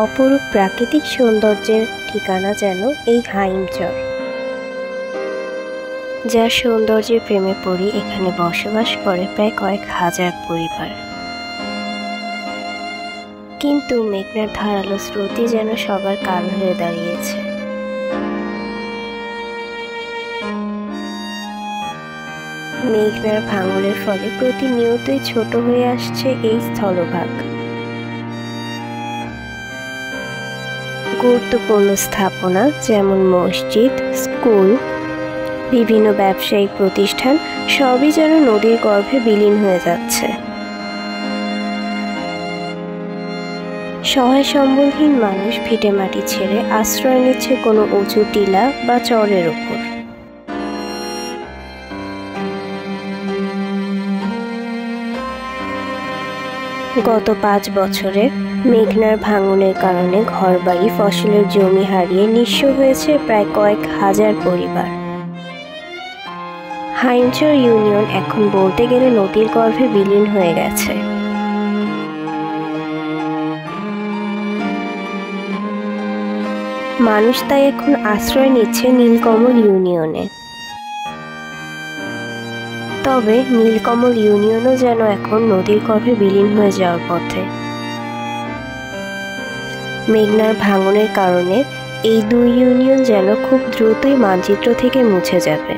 অপরূপ প্রাকৃতিক সৌন্দর্যের ঠিকানা যেন এই হাইমচর, যার সৌন্দর্যের প্রেমে পড়ে এখানে বসবাস করে প্রায় কয়েক হাজার পরিবার। কিন্তু মেঘনার ধারালো স্রোতই যেন সবার কাল হয়ে দাঁড়িয়েছে। মেঘনার ভাঙনের ফলে প্রতিনিয়তই ছোট হয়ে আসছে এই স্থলভাগ। গুরুত্বপূর্ণ স্থাপনা যেমন মসজিদ, স্কুল, বিভিন্ন ব্যবসায়িক প্রতিষ্ঠান সবই যেন নদীর গর্ভে বিলীন হয়ে যাচ্ছে। সহায় সম্বলহীন মানুষ ভিটেমাটি ছেড়ে আশ্রয় নিচ্ছে কোনো উঁচু টিলা বা চরের ওপর। গত 5 বছরে মেঘনার ভাঙনের কারণে ঘরবাড়ি, ফসলের জমি হারিয়ে নিঃস্ব হয়েছে প্রায় কয়েক হাজার পরিবার। হাইমচর ইউনিয়ন এখন বলতে গেলে নদীর গর্ভে বিলীন হয়ে গেছে। মানুষ তাই এখন আশ্রয় নিচ্ছে নীলকমল ইউনিয়নে। তবে নীলকমল ইউনিয়নও যেন এখন নদীর গর্ভে বিলীন হয়ে যাওয়ার পথে। মেঘনার ভাঙনের কারণে এই 2 ইউনিয়ন যেন খুব দ্রুতই মানচিত্র থেকে মুছে যাবে।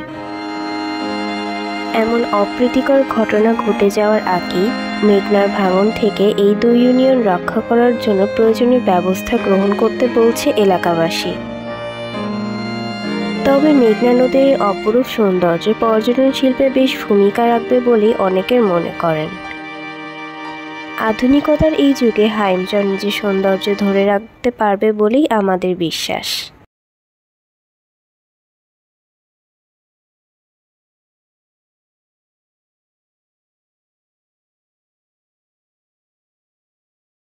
এমন অপ্রীতিকর ঘটনা ঘটে যাওয়ার আগেই মেঘনার ভাঙন থেকে এই 2 ইউনিয়ন রক্ষা করার জন্য প্রয়োজনীয় ব্যবস্থা গ্রহণ করতে বলছে এলাকাবাসী। তবে মেঘনা নদীর অপরূপ সৌন্দর্য পর্যটন শিল্পে বেশ ভূমিকা রাখবে বলেই অনেকের মনে করেন। আধুনিকতার এই যুগে হাইমচর নিজের সৌন্দর্য ধরে রাখতে পারবে বলেই আমাদের বিশ্বাস।